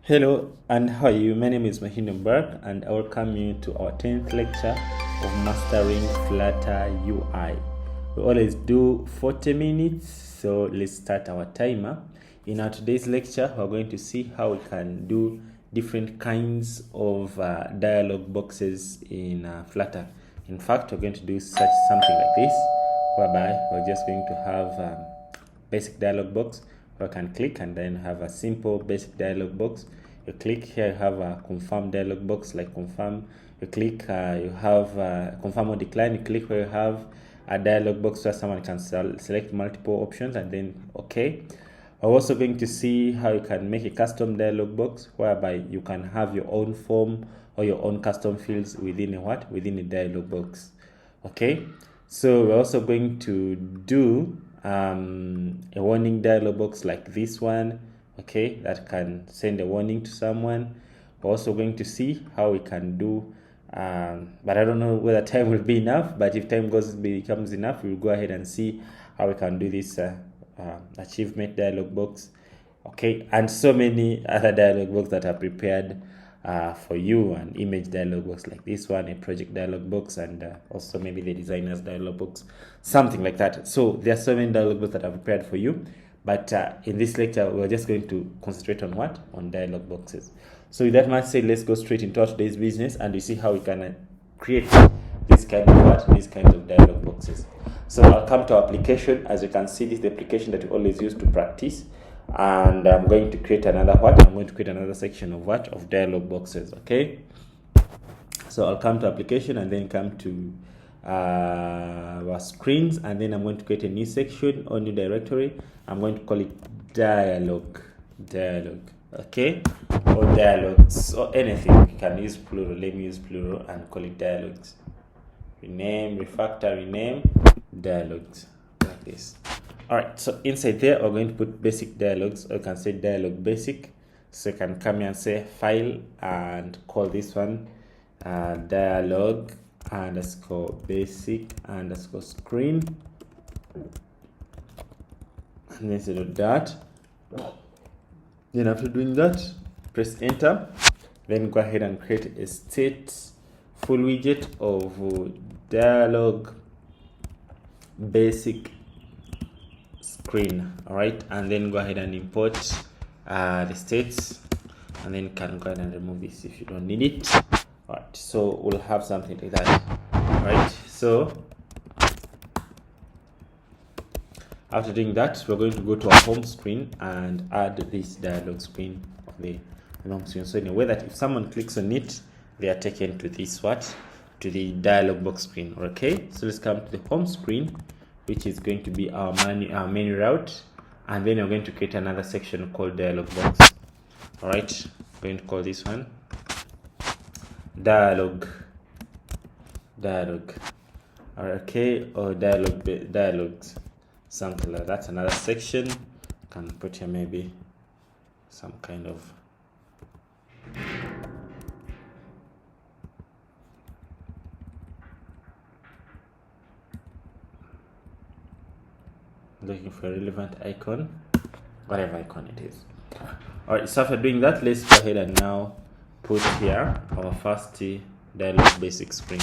Hello and how are you? My name is Mahinenberg and I welcome you to our 10th lecture of Mastering Flutter UI. We always do 40 minutes, so let's start our timer. In our today's lecture, we're going to see how we can do different kinds of dialog boxes in Flutter. In fact, we're going to do something like this, whereby we're just going to have basic dialog box. You can click and then have a simple basic dialog box. You click here, you have a confirm dialog box, like confirm. You click, you have confirm or decline. You click where you have a dialog box where someone can select multiple options and then okay. We're also going to see how you can make a custom dialog box whereby you can have your own form or your own custom fields within a dialog box. Okay, so we're also going to do a warning dialog box like this one, okay, that can send a warning to someone. We're also going to see how we can do but I don't know whether time will be enough, but if time becomes enough, we'll go ahead and see how we can do this achievement dialog box, okay, and so many other dialog box that are prepared for you, an image dialog box like this one, a project dialog box, and also maybe the designer's dialog box, something like that. So there are so many dialog boxes that are prepared for you, but in this lecture we're just going to concentrate on on dialog boxes. So with that much said, let's go straight into today's business and we see how we can create these kinds of dialog boxes. So I'll come to our application. As you can see, this is the application that we always use to practice, and I'm going to create another section of dialog boxes. Okay, so I'll come to application and then come to our screens, and then I'm going to create a new section or new directory. I'm going to call it dialog, okay, or dialogs, or anything. You can use plural. Let me use plural and call it dialogs. Rename, refactor, rename, dialogs, like this. All right, so inside there we're going to put basic dialogs, or you can say dialog basic. So you can come here and say file and call this one dialog underscore basic underscore screen, and then instead of that, then after doing that, press enter. Then go ahead and create a stateful widget of dialog basic screen. All right, and then go ahead and import the states, and then you can go ahead and remove this if you don't need it. All right, so we'll have something like that. All right, so after doing that, we're going to go to our home screen and add this dialog screen of the home screen, so in a way that if someone clicks on it, they are taken to this to the dialog box screen. Okay, so let's come to the home screen, which is going to be our menu route, and then we're going to create another section called dialog box. All right, I'm going to call this one dialogs, okay, or dialogs, something like that. Another section can put here maybe some kind of looking for a relevant icon, whatever icon it is. All right, so after doing that, let's go ahead and now put here our first dialog basic screen.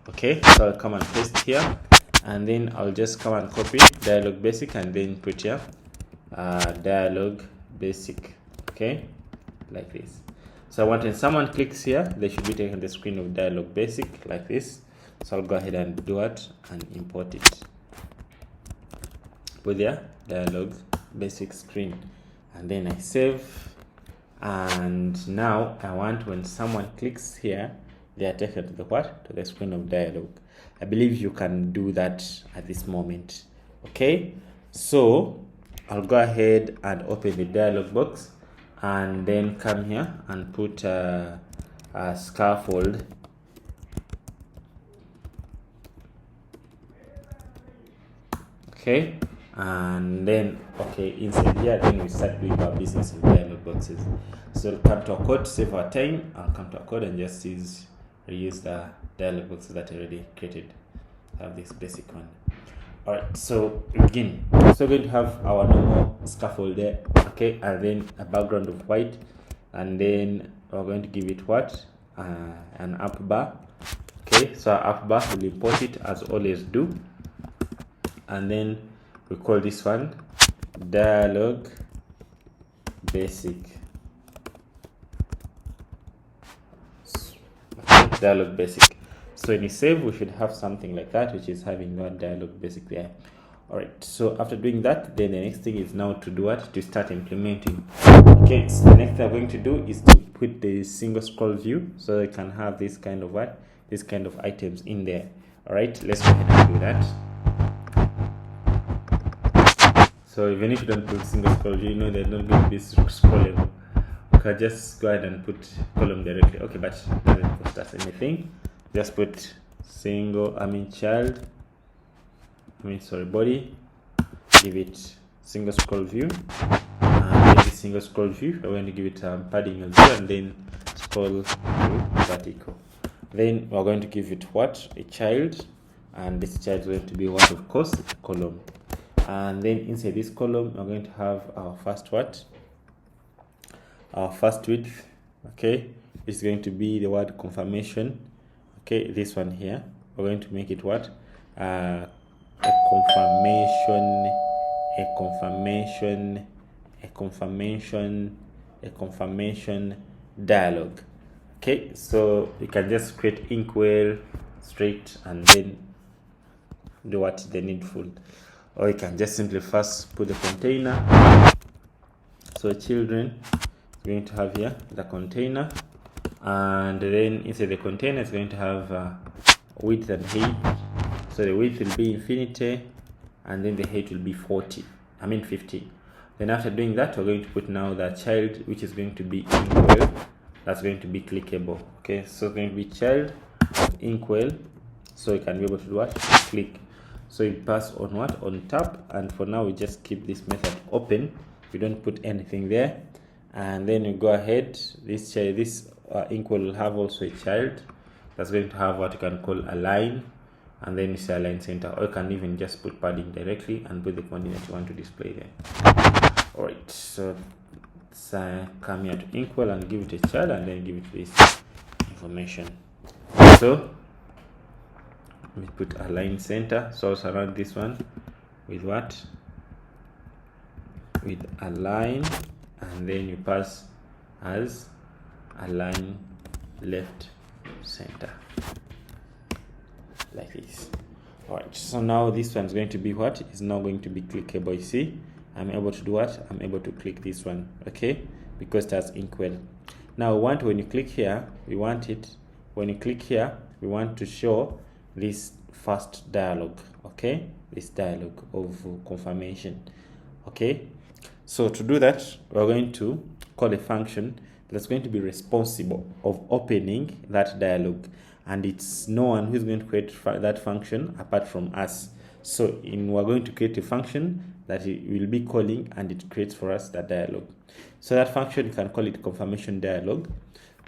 Okay, so I'll come and paste here, and then I'll just come and copy dialog basic and then put here dialog basic, okay, like this. So I want when someone clicks here, they should be taken the screen of dialog basic like this. So I'll go ahead and do it and import it. Put there dialog basic screen, and then I save. And now I want when someone clicks here, they are taken to the screen of dialog. I believe you can do that at this moment. Okay, so I'll go ahead and open the dialog box and then come here and put a scaffold. Okay, and then inside here, then we start doing our business in dialog boxes. So we'll come to our code, save our time. I'll come to our code and just reuse the dialog boxes that I already created. I have this basic one. All right, so begin. So we're going to have our normal scaffold there, okay, and then a background of white, and then we're going to give it what, an up bar. Okay, so our up bar will import it as always do, and then we call this one dialog basic. Okay, dialog basic. So when you save, we should have something like that, which is having one dialog basic there. All right, so after doing that, then the next thing is now to do what, to start implementing. Okay, so the next thing I'm going to do is to put the single scroll view, so I can have this kind of what, this kind of items in there. All right, let's go ahead and do that. So even if you don't put single scroll view, you know they're not going to be scrollable. You can just go ahead and put column directly. Okay, but it doesn't cost us anything. Just put body, give it single scroll view, and then the single scroll view, we're going to give it padding as well, and then scroll to vertical. Then we're going to give it what, a child, and this child is going to be what, of course, a column. And then inside this column, we're going to have our first what, our first width. Okay, it's going to be the word confirmation. Okay, this one here, we're going to make it what, a confirmation dialog. Okay, so you can just create inkwell straight and then do what the needful, or you can just simply first put the container. So children is going to have here the container, and then inside the container is going to have width and height. So the width will be infinity, and then the height will be 50. Then after doing that, we're going to put now the child, which is going to be inkwell. That's going to be clickable. Okay, so it's going to be child inkwell, so you can be able to do what, click. So you pass on what, on tap, and for now we just keep this method open. We don't put anything there, and then you go ahead. This child, this inkwell will have also a child that's going to have what you can call a line, and then it's a line center, or you can even just put padding directly and put the coordinate you want to display there. All right, so let's come here to inkwell and give it a child, and then give it this information. So we put a line center, so I'll surround this one with what, with a line, and then you pass as a line left center, like this. All right, so now this one is going to be what, is now going to be clickable. You see, I'm able to do what, I'm able to click this one, okay, because that's inkwell. Now when you click here, we want it, when you click here, we want to show this first dialog, okay, this dialog of confirmation. Okay, so to do that, we're going to call a function that's going to be responsible of opening that dialog, and it's no one who's going to create that function apart from us. So we're going to create a function that it will be calling, and it creates for us that dialog. So that function, you can call it confirmation dialog,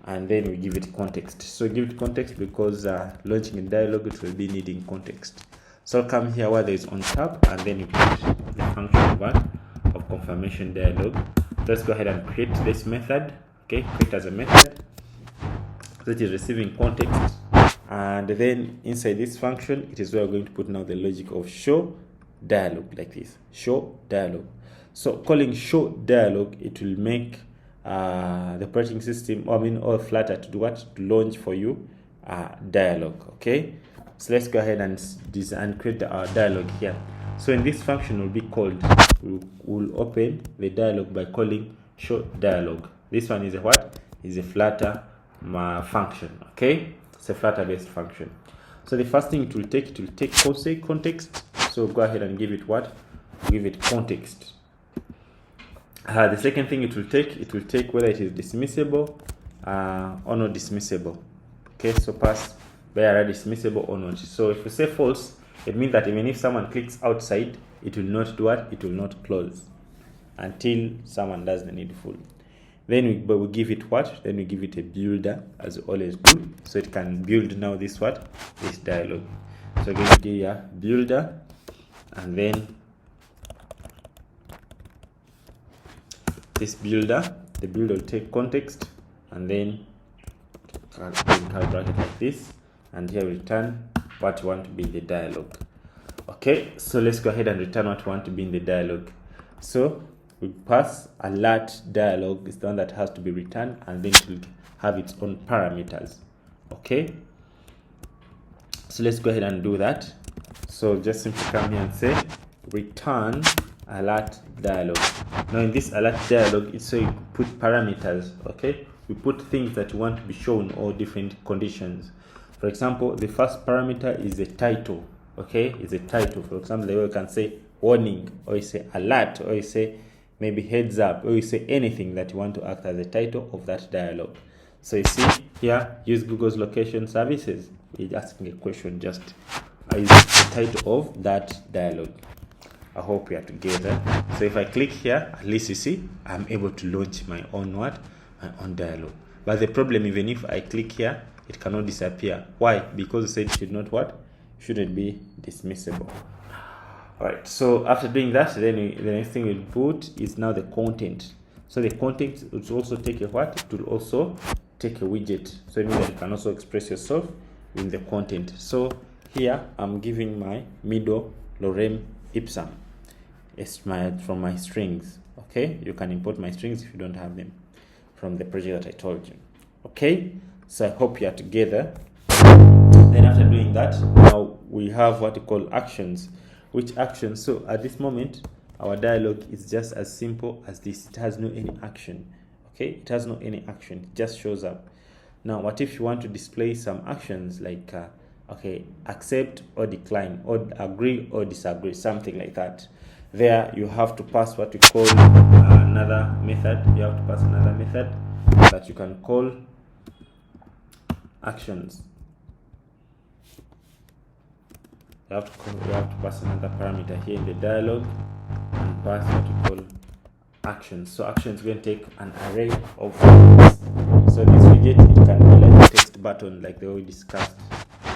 and then we give it context. So give it context because launching a dialog, it will be needing context. So I'll come here where there is on tab, and then you put the function of confirmation dialog. Let's go ahead and create this method. Okay, create as a method that is receiving context, and then inside this function, it is where we're going to put now the logic of show dialog, like this, show dialog. So calling show dialog, it will make the operating system, or Flutter, to do what, to launch for you dialog. Okay, so let's go ahead and create our dialog here. So in this function will be called, we'll open the dialog by calling show dialog. This one is a what, is a Flutter function. Okay, it's a Flutter based function. So the first thing it will take context. So go ahead and give it what, give it context. The second thing it will take whether it is dismissible or not dismissible. Okay, so pass whether dismissible or not. So if you say false, it means that even if someone clicks outside, it will not do what, it will not close until someone does the needful. Then we give it what, then we give it a builder, as we always do, so it can build now this what, this dialog. So again, we give a builder, and then this builder, the build will take context, and then bracket like this, and here return what you want to be in the dialog. Okay, so let's go ahead and return what we want to be in the dialog. So we pass alert dialog is the one that has to be returned, and then it will have its own parameters. Okay, so let's go ahead and do that. So just simply come here and say return alert dialog. Now in this alert dialog, it's so you put parameters. Okay, we put things that you want to be shown or different conditions. For example, the first parameter is the title. Okay, is a title. For example, you can say warning, or you say alert, or you say maybe heads up, or you say anything that you want to act as a title of that dialog. So you see here, use Google's location services. We're asking a question, just is the title of that dialog. I hope we are together. So if I click here, at least you see I'm able to launch my own my own dialog. But the problem, even if I click here, it cannot disappear. Why? Because it said it should not shouldn't be dismissible. Alright, so after doing that, then the next thing we'll put is now the content. So the content will also take a what? It will also take a widget. So it means that you can also express yourself in the content. So here I'm giving my middle lorem ipsum. It's from my strings. Okay, you can import my strings if you don't have them from the project that I told you. Okay, so I hope you are together. Then after doing that, now we have what we call actions. Which actions? So at this moment, our dialog is just as simple as this. It has no any action. Okay, it has no any action. It just shows up. Now, what if you want to display some actions like okay, accept or decline, or agree or disagree, something like that? There you have to pass what we call another method. You have to pass another method that you can call actions. You have to pass another parameter here in the dialog and pass what we call actions. So actions going to take an array of widgets. So this widget, it can be like a text button, like the way we discussed.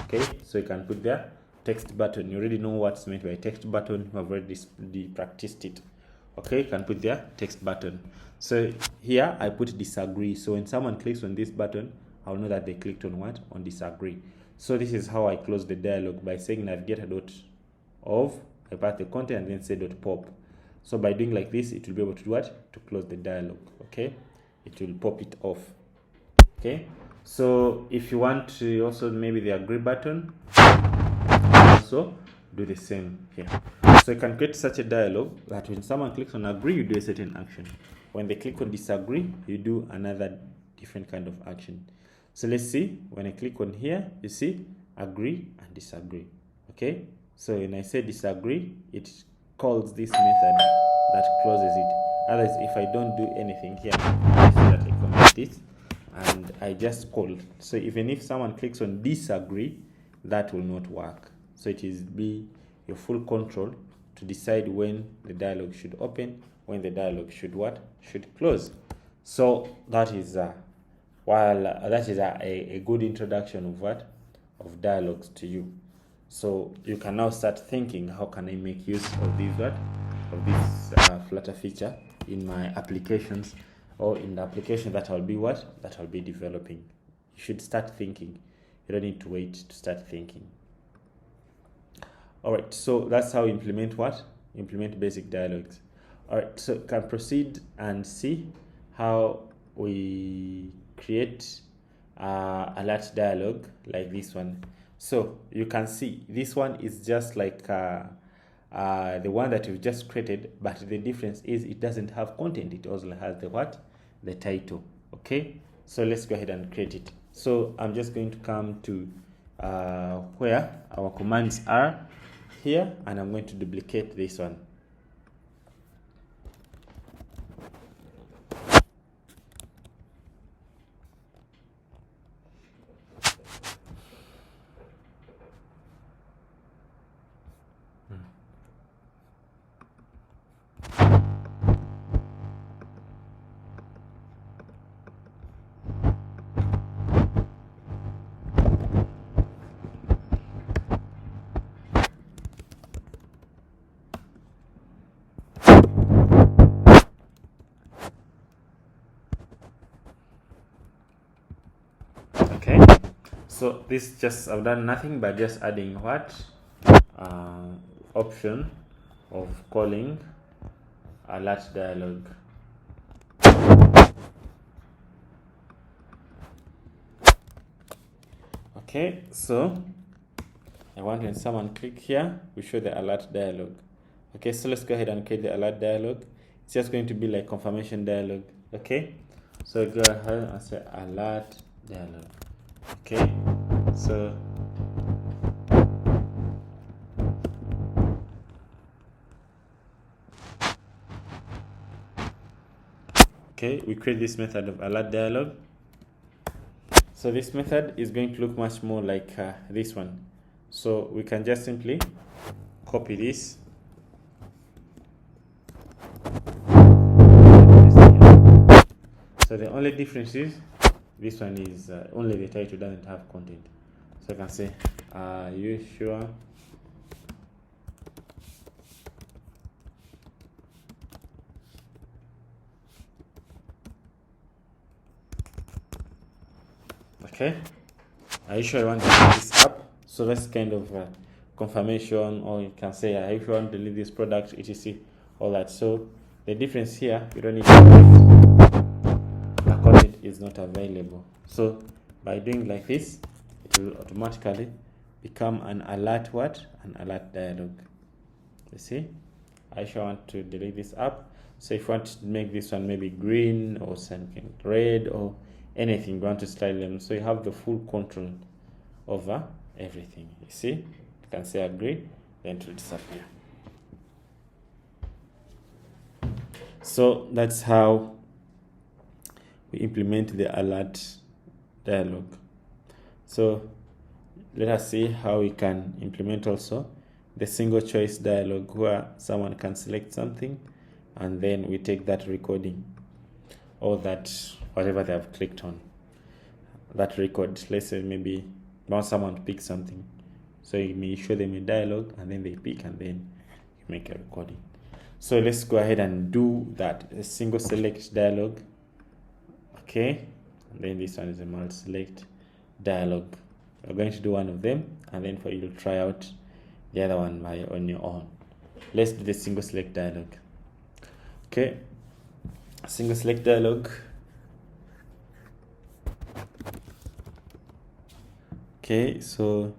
Okay, so you can put there text button. You already know what's meant by text button. You have already practiced it. Okay, you can put there text button. So here I put disagree. So when someone clicks on this button, I'll know that they clicked on what? On disagree. So this is how I close the dialog, by saying navigator.of, I pass the content and then say .pop. So by doing like this, it will be able to do what? To close the dialog. Okay, it will pop it off. Okay, so if you want to also maybe the agree button, also do the same here. So you can create such a dialog that when someone clicks on agree, you do a certain action. When they click on disagree, you do another different kind of action. So let's see, when I click on here, you see agree and disagree. Okay, so when I say disagree, it calls this method that closes it. Otherwise, if I don't do anything here, I see that I commit this and I just call. So even if someone clicks on disagree, that will not work. So it is be your full control to decide when the dialog should open, when the dialog should close. So that is a good introduction of dialogues to you. So you can now start thinking, how can I make use of this Flutter feature in my applications, or in the application that I'll be developing. You should start thinking. You don't need to wait to start thinking. All right, so that's how you implement basic dialogues. All right, so can proceed and see how we create alert dialog like this one. So you can see this one is just like the one that you've just created, but the difference is it doesn't have content. It also has the title. Okay, so let's go ahead and create it. So I'm just going to come to where our commands are here, and I'm going to duplicate this one. So this just, I've done nothing but just adding what option of calling alert dialog. Okay, so I want when someone click here, we show the alert dialog. Okay, so let's go ahead and create the alert dialog. It's just going to be like confirmation dialog. Okay, so go ahead and say alert dialog. Okay, so okay, we create this method of alert dialog. So this method is going to look much more like this one. So we can just simply copy this. So the only difference is this one is only the title doesn't have content. So I can say, are you sure? Okay, are you sure you want to delete this app? So that's kind of confirmation, or you can say, are you sure you want to delete this product, etc. All that. So the difference here, you don't need to the content is not available. So by doing like this, it will automatically become an alert what? An alert dialog. You see? I sure want to delete this app. So if you want to make this one maybe green or something red or anything, you want to style them. So you have the full control over everything. You see? You can say agree, then it will disappear. So that's how we implement the alert dialog. So let us see how we can implement also the single choice dialog, where someone can select something and then we take that recording or that whatever they have clicked on, that record. Let's say maybe want someone to pick something, so you may show them a dialog and then they pick and then you make a recording. So let's go ahead and do that. A single select dialog. Okay, and then this one is a multi select dialog. We're going to do one of them and then for you to try out the other one on your own. Let's do the single select dialog. Okay, single select dialog. Okay, so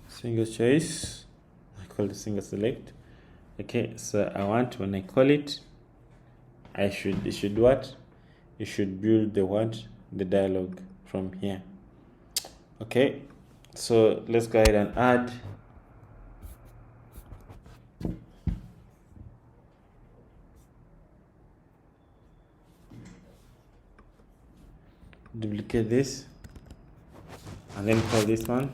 single choice, I call it single select. Okay, so I want, when I call it, it should what? You should build the what? The dialog from here. Okay, so let's go ahead and add duplicate this and then call this one.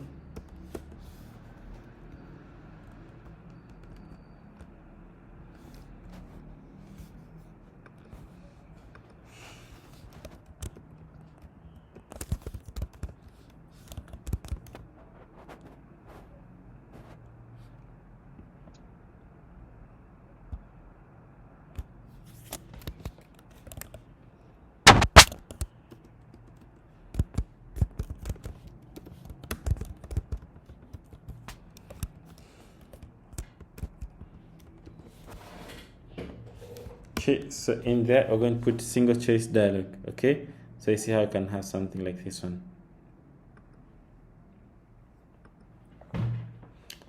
Okay, so in there we're going to put single choice dialog. Okay, so you see how I can have something like this one.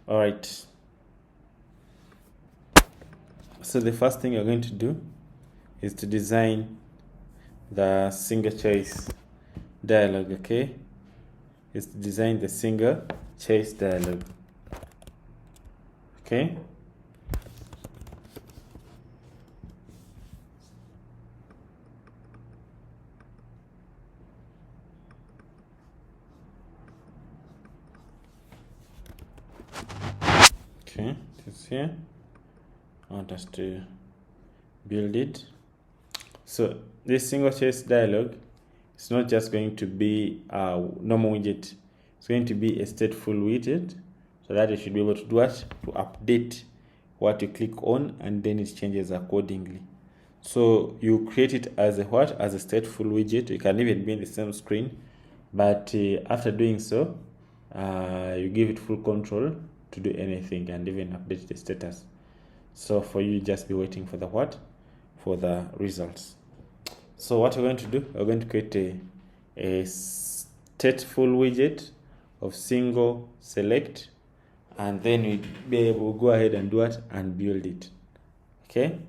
All right, so the first thing you're going to do is to design the single choice dialog. Okay, is to design the single choice dialog. Okay, okay, it's here. I want us to build it. So this single choice dialog is not just going to be a normal widget, it's going to be a stateful widget. so that you should be able to do what? To update what you click on, and then it changes accordingly. So you create it as a what? As a stateful widget. You can even be in the same screen, but after doing so, you give it full control to do anything and even update the status. So for you, just be waiting for the what? For the results. So what we're going to do, we're going to create a stateful widget of single select, and then we'll go ahead and do it and build it. Okay,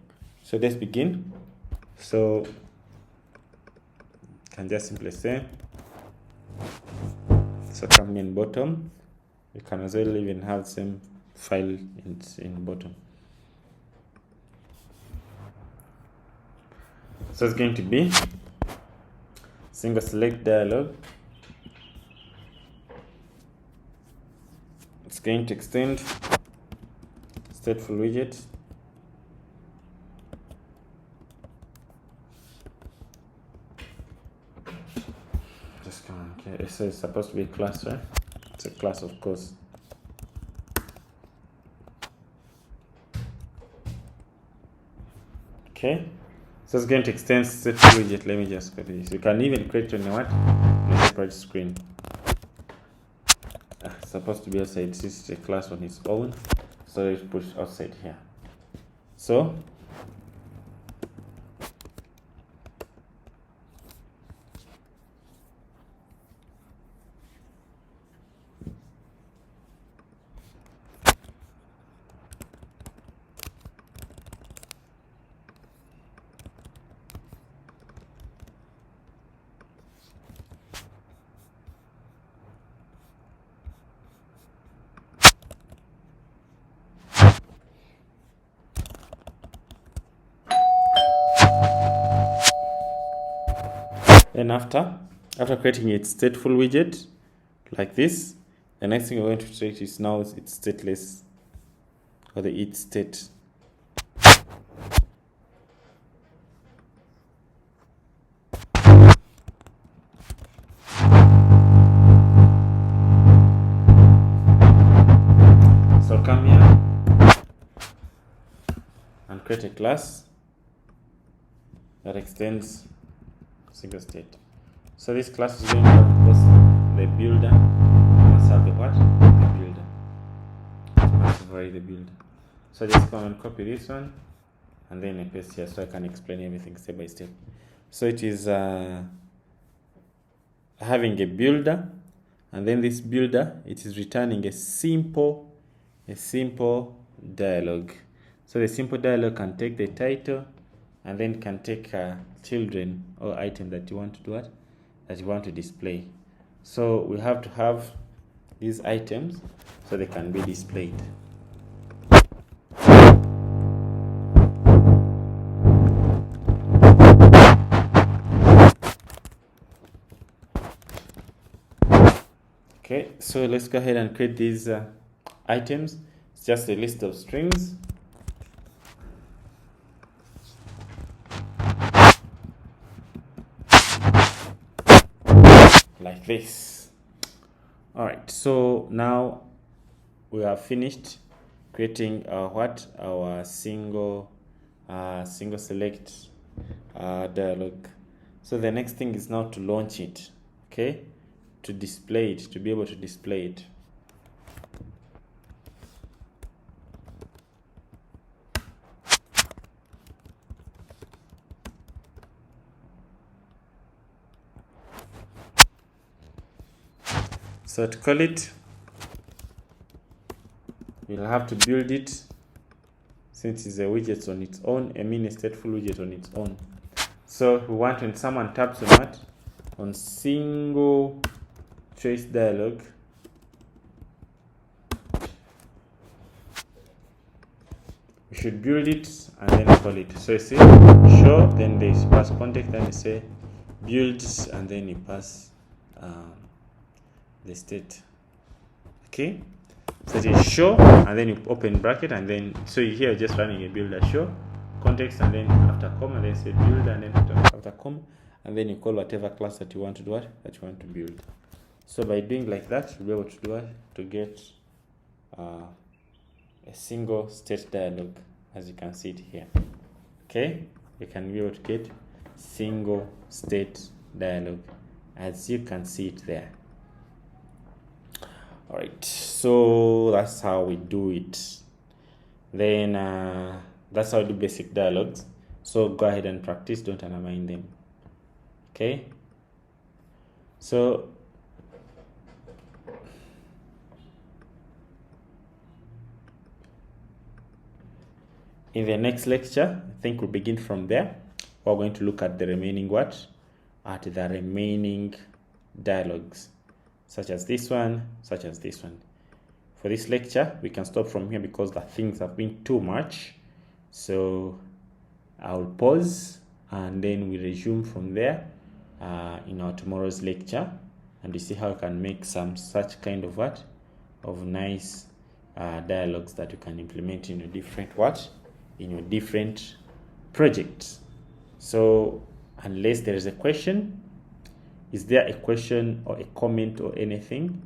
so let's begin. So you can just simply say, so come in bottom. You can as well even have the same file in bottom. So it's going to be single select dialog. It's going to extend stateful widget. Just come on. Okay, so it's supposed to be a class, right? It's a class, of course. Okay, so it's going to extend stateful widget. Let me just copy this. You can even create on what? On a separate screen. It's supposed to be outside. This is a class on its own, so it's pushed outside here. So then after creating its stateful widget like this, the next thing we're going to create is now it's stateless, or the it state. So come here and create a class that extends single state. So this class is going to have, of course, the builder. You must have the what? The builder. You must vary the builder. So just come and copy this one, and then I paste here so I can explain everything step by step. So it is having a builder, and then this builder, it is returning a simple dialog. So the simple dialog can take the title, and then can take children or item that you want to do it, that you want to display. So we have to have these items so they can be displayed. Okay, so let's go ahead and create these items. It's just a list of strings. Like this. All right, so now we have finished creating our single select dialog. So the next thing is now to launch it, okay, to display it, to be able to display it. So to call it, we'll have to build it, since it's a widget on its own, a stateful widget on its own. So we want, when someone taps on that, on single trace dialog, we should build it and then call it. So you see, show, then they pass context, then you say build, and then you pass the state. Okay, so it is show, and then you open bracket, and then so you here just running a builder show context, and then after comma, and then say build, and then after comma, and then you call whatever class that you want to do that you want to build. So by doing like that, you'll be able to do it to get a single state dialog, as you can see it here. Okay, you can be able to get single state dialog, as you can see it there. All right, so that's how we do it. Then that's how we do basic dialogs. So go ahead and practice, don't undermine them. Okay, so in the next lecture, I think we'll begin from there. We're going to look at the remaining remaining dialogues, such as this one, such as this one. For this lecture, we can stop from here because the things have been too much. So I'll pause and then we resume from there in our tomorrow's lecture, and we see how we can make some such kind of nice dialogues that you can implement in your different projects. So unless there is a question, is there a question or a comment or anything?